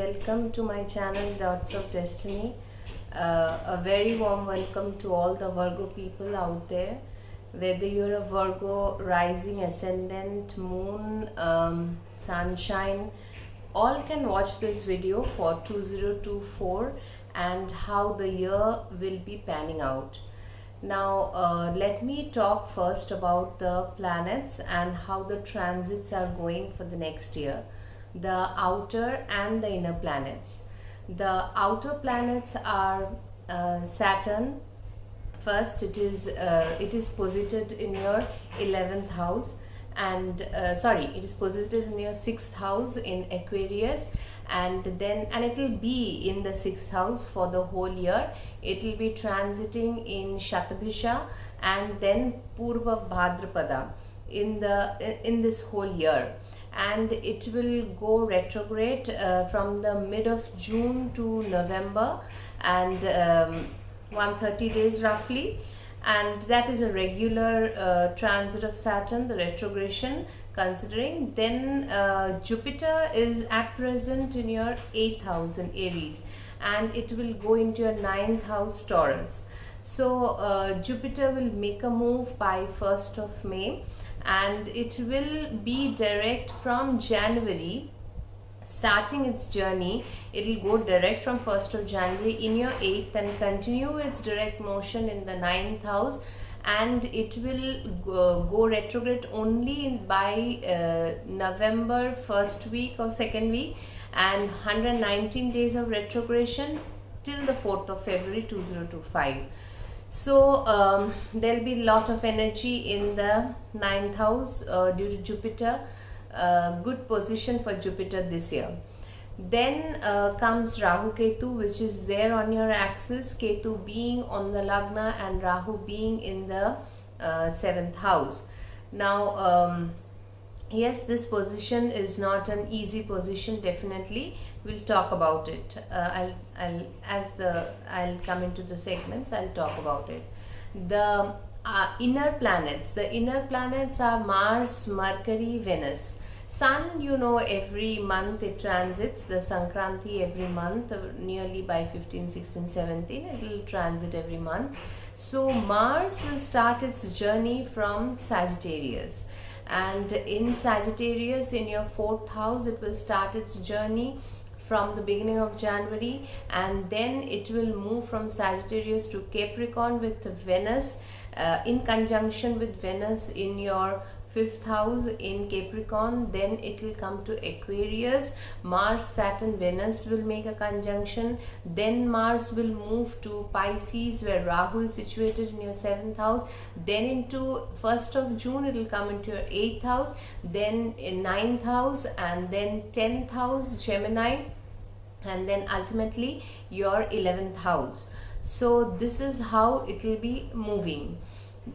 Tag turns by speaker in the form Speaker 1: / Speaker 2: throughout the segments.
Speaker 1: welcome to my channel Dots of Destiny. A very warm welcome to all the Virgo people out there. Whether you're a Virgo, rising, ascendant, moon, sunshine, all can watch this video for 2024 and how the year will be panning out. Now, let me talk first about the planets and how the transits are going for the next year. The outer and the inner planets. The outer planets are Saturn. First, it is posited in your 11th house, and it is posited in your 6th house in Aquarius, and it will be in the 6th house for the whole year. It will be transiting in Shatabhisha and then Purva Bhadrapada in this whole year, and it will go retrograde from the mid of June to November, and 130 days roughly, and that is a regular transit of Saturn, the retrogression considering. Then Jupiter is at present in your 8th house in Aries, and it will go into your 9th house Taurus. So Jupiter will make a move by 1st of May, and it will be direct from January. Starting its journey, it will go direct from 1st of January in your 8th and continue its direct motion in the 9th house, and it will go retrograde only by November 1st week or 2nd week, and 119 days of retrogression till the 4th of February 2025. So there'll be a lot of energy in the 9th house due to Jupiter. Good position for Jupiter this year. Then comes Rahu Ketu, which is there on your axis, Ketu being on the Lagna and Rahu being in the 7th house. Now yes, this position is not an easy position, definitely. We'll talk about it. I'll come into the segments, I'll talk about it. The inner planets are Mars, Mercury, Venus. Sun, every month it transits, the Sankranti every month, nearly by 15, 16, 17, it will transit every month. So Mars will start its journey from Sagittarius, and in Sagittarius in your 4th house it will start its journey from the beginning of January, and then it will move from Sagittarius to Capricorn with Venus in conjunction with Venus in your 5th house in Capricorn. Then it will come to Aquarius. Mars, Saturn, Venus will make a conjunction. Then Mars will move to Pisces, where Rahu is situated in your 7th house. Then into 1st of June it will come into your 8th house, then in 9th house, and then 10th house Gemini, and then ultimately your 11th house. So this is how it will be moving.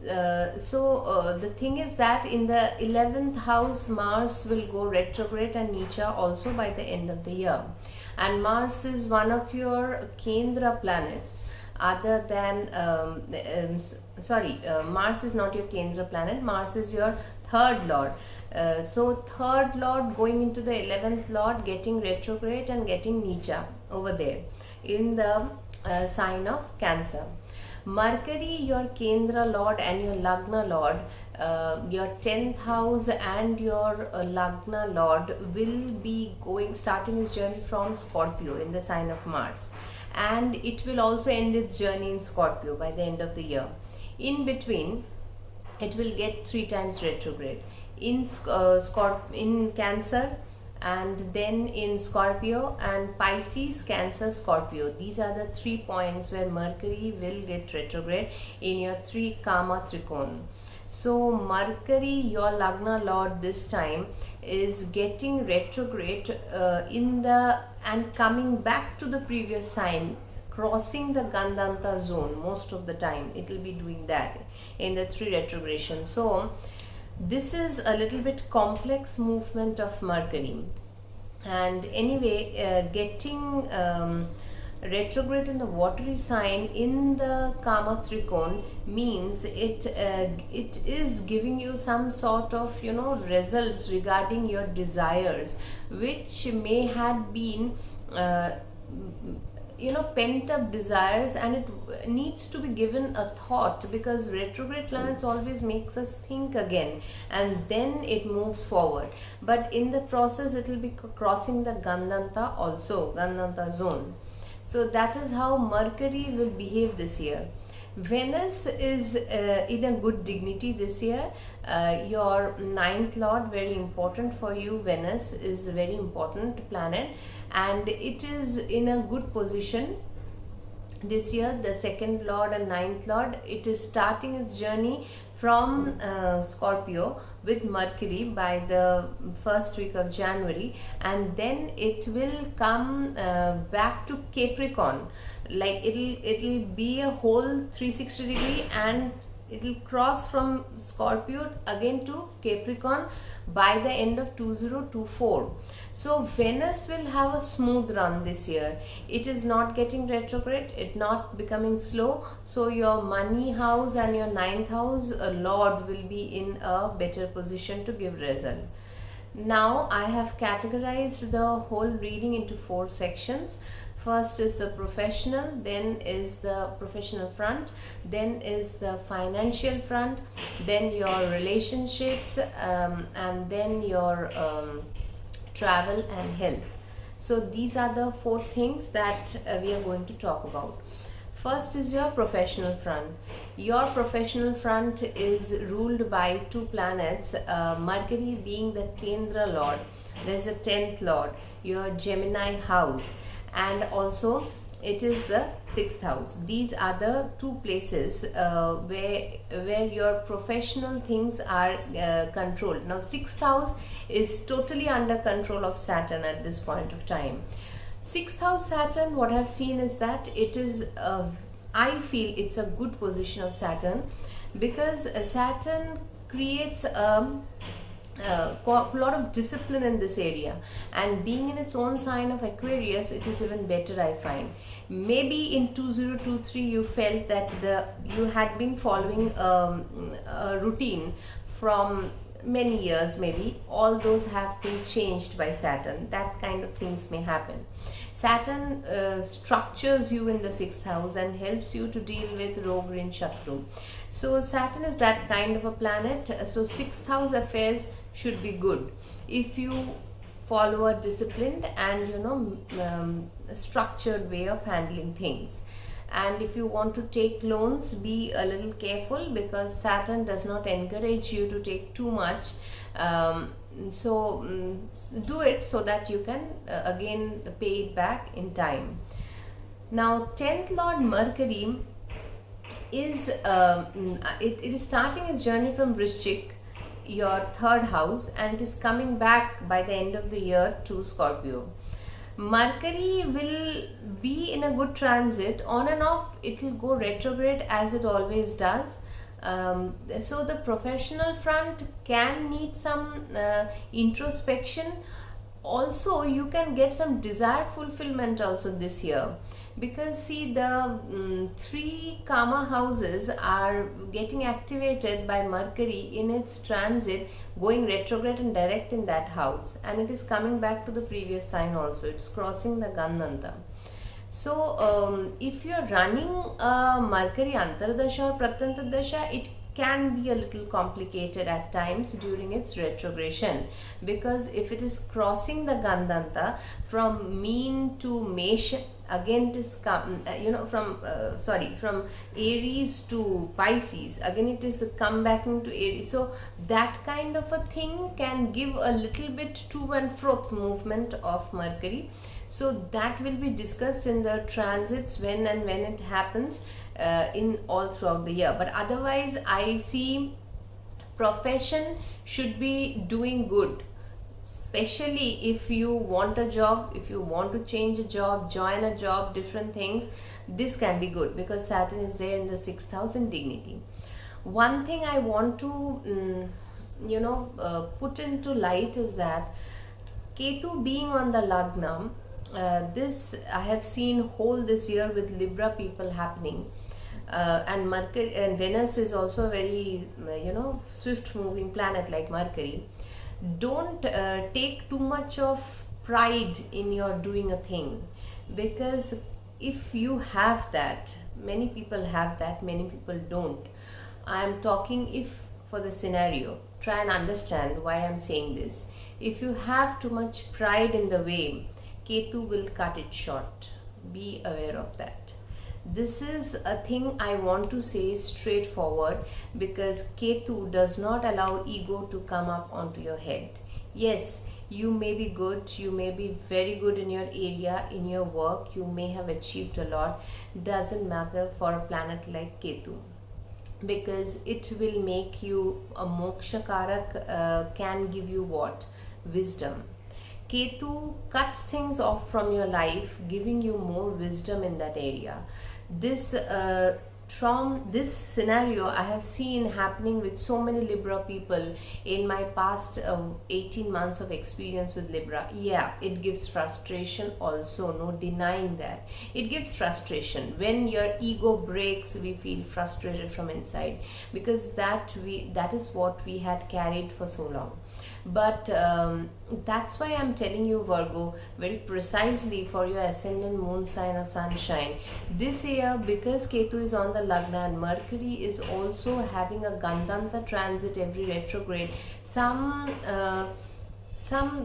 Speaker 1: The thing is that in the 11th house Mars will go retrograde and Nicha also by the end of the year, and Mars is one of your Kendra planets other than Mars is not your Kendra planet. Mars is your 3rd lord. So 3rd lord going into the 11th lord, getting retrograde and getting Nicha over there in the sign of Cancer. Mercury, your Kendra lord and your Lagna lord, your 10th house and your Lagna lord will be starting his journey from Scorpio in the sign of Mars, and it will also end its journey in Scorpio by the end of the year. In between, it will get 3 times retrograde in Cancer, and then in Scorpio, and Pisces, Cancer, Scorpio. These are the 3 points where Mercury will get retrograde in your 3 Kama Trikon. So Mercury, your Lagna lord, this time is getting retrograde and coming back to the previous sign, crossing the Gandanta zone. Most of the time it will be doing that in the 3 retrogression. So this is a little bit complex movement of Mercury, and anyway, getting retrograde in the watery sign in the Kama Trikon means it is giving you some sort of results regarding your desires, which may have been uh, pent up desires, and it needs to be given a thought, because retrograde planets always makes us think again and then it moves forward. But in the process it will be crossing the Gandanta zone. So that is how Mercury will behave this year. Venus is in a good dignity this year. Your ninth lord, very important for you. Venus is a very important planet, and it is in a good position this year. The second lord and ninth lord, it is starting its journey from Scorpio with Mercury by the first week of January, and then it will come back to Capricorn. Like it'll be a whole 360 degree, and it will cross from Scorpio again to Capricorn by the end of 2024. So Venus will have a smooth run this year. It is not getting retrograde, it not becoming slow. So your money house and your ninth house lord will be in a better position to give result. Now I have categorized the whole reading into 4 sections. First is the professional, then is the professional front, then is the financial front, then your relationships, and then your travel and health. So these are the 4 things that we are going to talk about. First is your professional front. Your professional front is ruled by 2 planets, Mercury being the Kendra Lord. There's a 10th Lord, your Gemini house, and also it is the 6th house. These are the 2 places where your professional things are controlled. Now 6th house is totally under control of Saturn at this point of time. 6th house Saturn, what I've seen is that it is I feel it's a good position of Saturn, because Saturn creates a lot of discipline in this area, and being in its own sign of Aquarius, it is even better, I find. Maybe in 2023 you felt that you had been following a routine from many years, maybe all those have been changed by Saturn. That kind of things may happen. Saturn structures you in the 6th house and helps you to deal with Rogue Rin Shatru. So Saturn is that kind of a planet. So 6th house affairs should be good if you follow a disciplined and structured way of handling things. And if you want to take loans, be a little careful, because Saturn does not encourage you to take too much. Do it so that you can again pay it back in time. Now 10th Lord Mercury is it is starting its journey from Vrishchik, your 3rd house, and it is coming back by the end of the year to Scorpio. Mercury will be in a good transit. On and off it will go retrograde as it always does. So the professional front can need some introspection. Also you can get some desire fulfillment also this year, because see, the 3 karma houses are getting activated by Mercury in its transit, going retrograde and direct in that house, and it is coming back to the previous sign also. It's crossing the Gandanta. So if you're running a Mercury Antardasha or Pratyantardasha, it can be a little complicated at times during its retrogression, because if it is crossing the Gandanta from Mean to Mesh, again it is from Aries to Pisces, again it is come back into Aries. So that kind of a thing can give a little bit to and fro movement of Mercury. So that will be discussed in the transits when it happens in all throughout the year. But otherwise I see profession should be doing good, especially if you want a job, if you want to change a job, join a job, different things. This can be good because Saturn is there in the 6th house in dignity. One thing I want to put into light is that Ketu being on the Lagna, this I have seen whole this year with Libra people happening, and Mercury and Venus is also a very swift moving planet like Mercury. Don't take too much of pride in your doing a thing. Because if you have that, many people have that, many people don't. I'm talking if for the scenario, try and understand why I'm saying this. If you have too much pride in the way, Ketu will cut it short. Be aware of that. This is a thing I want to say straightforward, because Ketu does not allow ego to come up onto your head. Yes, you may be good, you may be very good in your area, in your work, you may have achieved a lot. Doesn't matter for a planet like Ketu, because it will make you a moksha karak, can give you what? Wisdom. Ketu cuts things off from your life, giving you more wisdom in that area. This from this scenario I have seen happening with so many Libra people in my past 18 months of experience with Libra. Yeah, it gives frustration also, no denying that. It gives frustration. When your ego breaks, we feel frustrated from inside, because that is what we had carried for so long. But that's why I'm telling you, Virgo, very precisely for your ascendant, moon sign of sunshine, this year, because Ketu is on the Lagna and Mercury is also having a Gandanta transit every retrograde. Some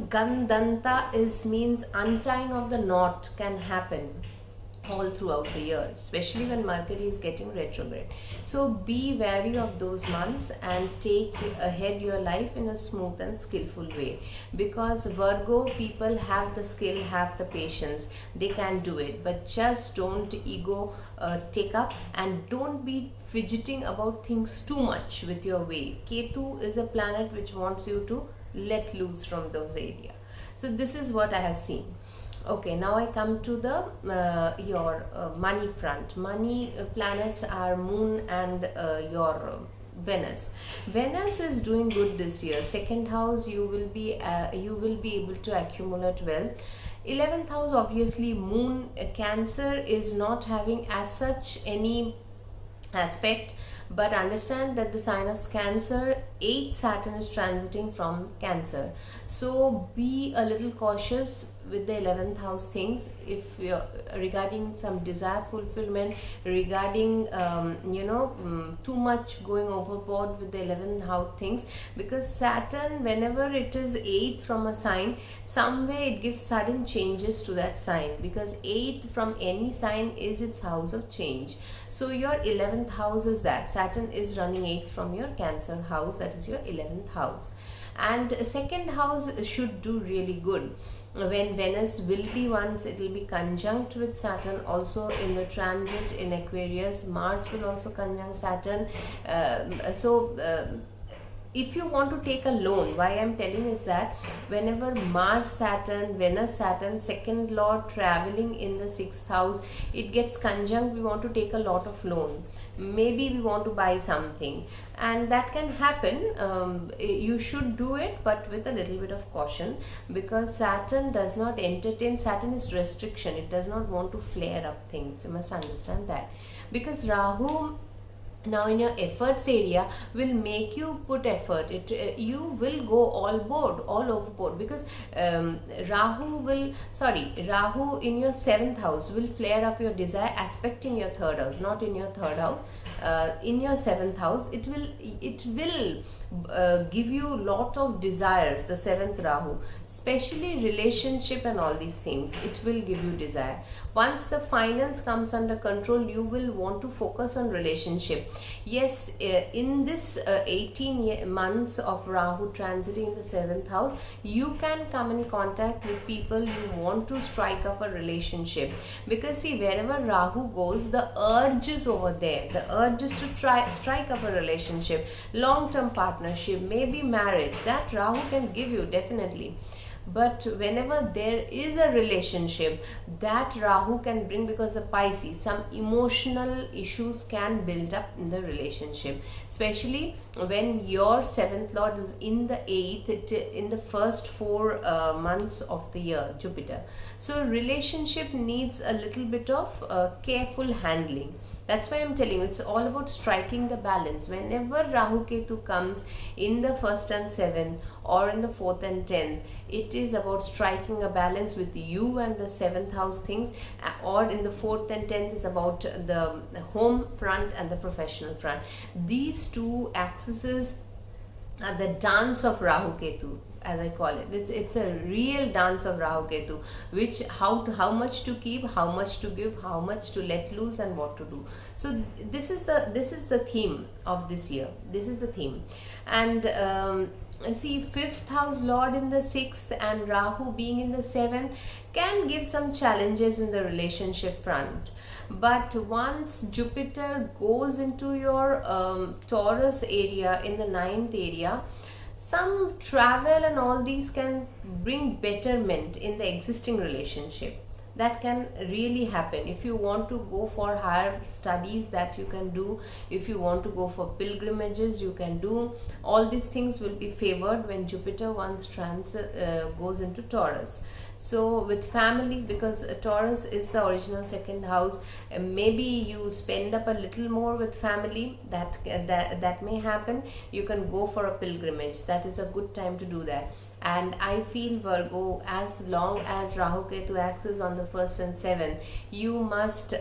Speaker 1: Gandanta means untying of the knot can happen all throughout the year, especially when Mercury is getting retrograde. So be wary of those months and take ahead your life in a smooth and skillful way, because Virgo people have the skill, have the patience, they can do it. But just don't ego take up, and don't be fidgeting about things too much with your way. Ketu is a planet which wants you to let loose from those areas. So this is what I have seen. Okay, now I come to the your money front. Money planets are Moon and your Venus. Venus is doing good this year. Second house, you will be able to accumulate wealth. 11th house, obviously Moon, Cancer is not having as such any aspect, but understand that the sign of Cancer, 8th Saturn is transiting from Cancer. So be a little cautious with the 11th house things. If you're regarding some desire fulfillment, regarding too much going overboard with the 11th house things, because Saturn, whenever it is 8th from a sign, some way it gives sudden changes to that sign, because 8th from any sign is its house of change. So your 11th house is that. Saturn is running 8th from your Cancer house, that is your 11th house. And second house should do really good. When Venus will be, once it will be conjunct with Saturn, also in the transit in Aquarius, Mars will also conjunct Saturn. If you want to take a loan, why I'm telling is that whenever Mars Saturn, Venus Saturn, second lord traveling in the 6th house, it gets conjunct, we want to take a lot of loan, maybe we want to buy something, and that can happen. You should do it, but with a little bit of caution, because Saturn does not entertain. Saturn is restriction, it does not want to flare up things. You must understand that. Because Rahu now in your efforts area will make you put effort. You will go all overboard, because Rahu in your 7th house will flare up your desire, aspecting your 3rd house, not in your 3rd house. In your 7th house, it will give you lot of desires. The 7th Rahu, especially relationship and all these things, it will give you desire. Once the finance comes under control, you will want to focus on relationship. Yes, in this 18 months of Rahu transiting in the 7th house, you can come in contact with people you want to strike up a relationship. Because see, wherever Rahu goes, the urge is over there. The urge is to strike up a relationship, long-term partnership, maybe marriage. That Rahu can give you, definitely. But whenever there is a relationship, that Rahu can bring, because the Pisces, some emotional issues can build up in the relationship, especially when your seventh lord is in the eighth, in the first 4 months of the year, Jupiter. So relationship needs a little bit of careful handling. That's why I'm telling you, it's all about striking the balance. Whenever Rahu Ketu comes in the first and seventh, or in the fourth and 10th, it is about striking a balance with you and the seventh house things, or in the fourth and 10th is about the home front and the professional front. These two axes are the dance of Rahu Ketu, as I call it. It's a real dance of Rahu Ketu, which how much to keep, how much to give, how much to let loose, and what to do. So this is the theme of this year. This is the theme. And see, fifth house lord in the sixth and Rahu being in the seventh can give some challenges in the relationship front. But once Jupiter goes into your Taurus area, in the ninth area, some travel and all these can bring betterment in the existing relationship. That can really happen. If you want to go for higher studies, that you can do. If you want to go for pilgrimages, you can do. All these things will be favored when Jupiter once goes into Taurus. So with family, because Taurus is the original second house, maybe you spend up a little more with family. That may happen. You can go for a pilgrimage. That is a good time to do that. And I feel, Virgo, as long as Rahu Ketu axis on the 1st and 7th, you must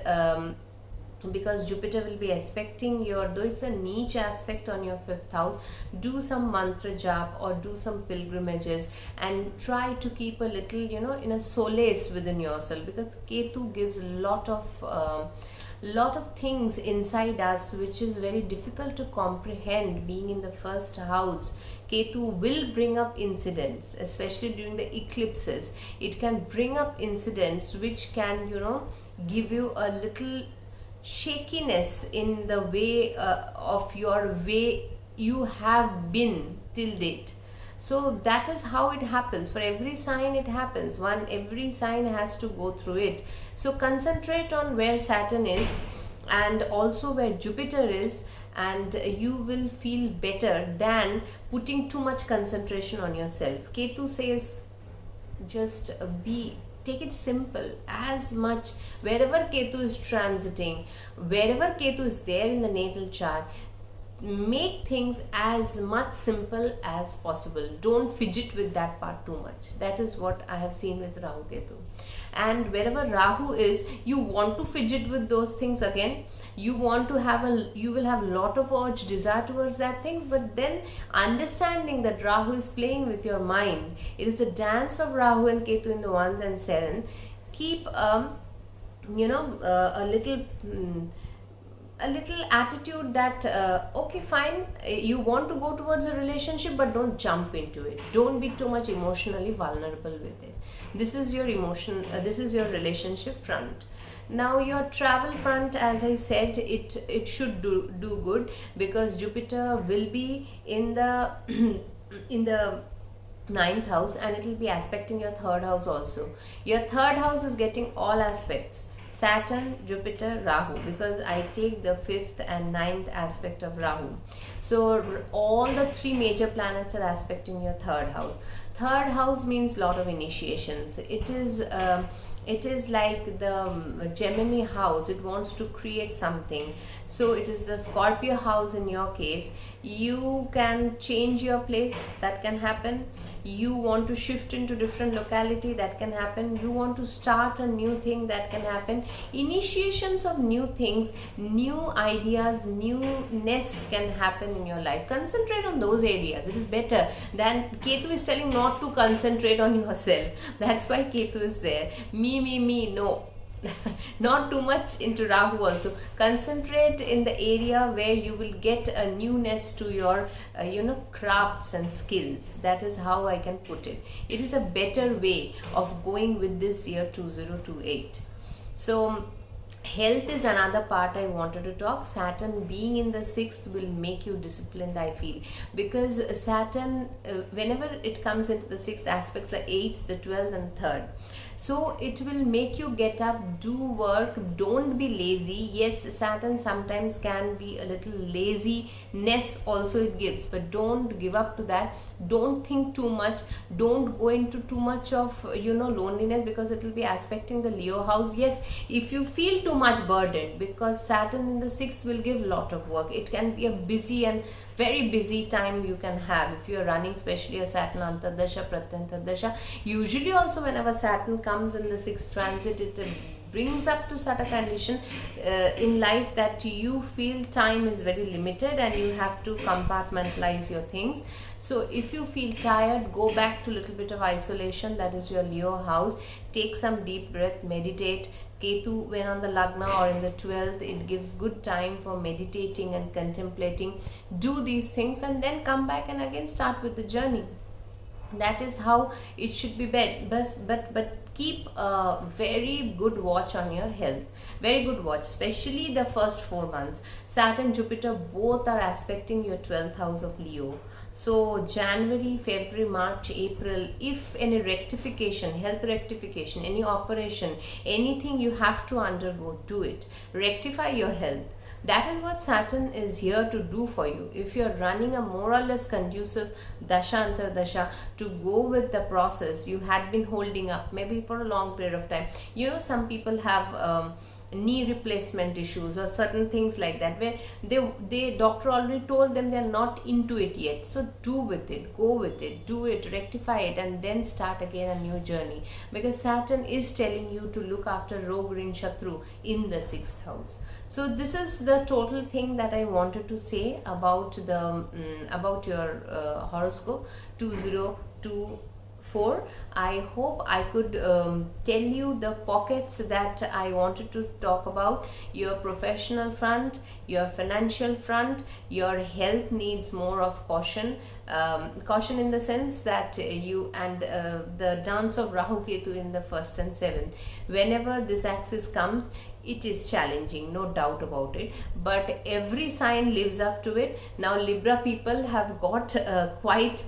Speaker 1: because Jupiter will be aspecting your, though it's a niche aspect on your 5th house, do some mantra jap or do some pilgrimages and try to keep a little, in a solace within yourself, because Ketu gives a lot of things inside us which is very difficult to comprehend. Being in the 1st house, Ketu will bring up incidents, especially during the eclipses. It can bring up incidents which can, give you a little shakiness in the way of your way you have been till date. So that is how it happens. For every sign it happens. Every sign has to go through it. So concentrate on where Saturn is and also where Jupiter is, and you will feel better than putting too much concentration on yourself. Ketu says just take it simple. As much, wherever Ketu is transiting, wherever Ketu is there in the natal chart, make things as much simple as possible. Don't fidget with that part too much. That is what I have seen with Rahu Ketu. And wherever Rahu is, you want to fidget with those things again. You will have a lot of urge, desire towards that things, but then understanding that Rahu is playing with your mind. It is the dance of Rahu and Ketu in the 1st and 7th. Keep a little attitude that okay, fine, you want to go towards a relationship, but don't jump into it. Don't be too much emotionally vulnerable with it. This is your this is your relationship front. Now your travel front, as I said, it should do good, because Jupiter will be in the in the 9th house, and it will be aspecting your 3rd house also. Your 3rd house is getting all aspects: Saturn, Jupiter, Rahu, because I take the 5th and 9th aspect of Rahu. So all the 3 major planets are aspecting your 3rd house. 3rd house means lot of initiations. It is like the Gemini house. It wants to create something. So it is the Scorpio house in your case. You can change your place. That can happen. You want to shift into different locality. That can happen. You want to start a new thing. That can happen. Initiations of new things, new ideas, newness can happen in your life. Concentrate on those areas. It is better than Ketu is telling not to concentrate on yourself. That's why Ketu is there. Me, no. Not too much into Rahu also. Concentrate in the area where you will get a newness to your crafts and skills. That is how I can put it. It is a better way of going with this year 2028. So Health is another part I wanted to talk. Saturn being in the sixth will make you disciplined, I feel, because Saturn, whenever it comes into the sixth aspects, the eighth, the 12th, and third, so it will make you get up, do work, don't be lazy. Yes, Saturn sometimes can be a little laziness also it gives, but don't give up to that. Don't think too much, don't go into too much of loneliness, because it will be aspecting the Leo house. Yes, if you feel too much burdened, because Saturn in the sixth will give lot of work, it can be a busy and very busy time you can have if you're running, especially a Saturn Antardasha, Pratyantardasha. Usually also whenever Saturn comes in the sixth transit, it brings up to such a condition in life that you feel time is very limited and you have to compartmentalize your things. So if you feel tired, go back to a little bit of isolation, that is your Leo house. Take some deep breath, meditate. Ketu, when on the Lagna or in the 12th, it gives good time for meditating and contemplating. Do these things and then come back and again start with the journey. That is how it should be but keep a very good watch on your health, very good watch, especially the first 4 months. Saturn, Jupiter both are aspecting your 12th house of Leo. So January, February, March, April, if any rectification, health rectification, any operation, anything you have to undergo, do it. Rectify your health. That is what Saturn is here to do for you. If you're running a more or less conducive dasha antardasha, to go with the process you had been holding up maybe for a long period of time. Some people have knee replacement issues or certain things like that, where they doctor already told them they're not into it yet. So do with it, go with it, do it, rectify it, and then start again a new journey, because Saturn is telling you to look after Rog Rin Shatru in the sixth house. So this is the total thing that I wanted to say about the about your horoscope 2024. I hope I could tell you the pockets that I wanted to talk about. Your professional front, your financial front, your health needs more of caution. Caution in the sense that you and the dance of Rahu Ketu in the 1st and 7th. Whenever this axis comes, it is challenging, no doubt about it, but every sign lives up to it. Now Libra people have got quite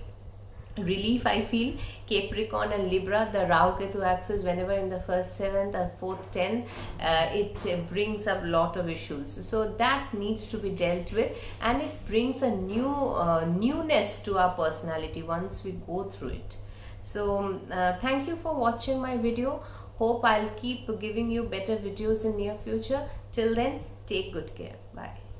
Speaker 1: relief, I feel. Capricorn and Libra, the Rahu Ketu axis, whenever in the 1st, 7th and 4th, 10, it brings up lot of issues, so that needs to be dealt with, and it brings a newness to our personality once we go through it. So thank you for watching my video. Hope I'll keep giving you better videos in near future. Till then, take good care. Bye.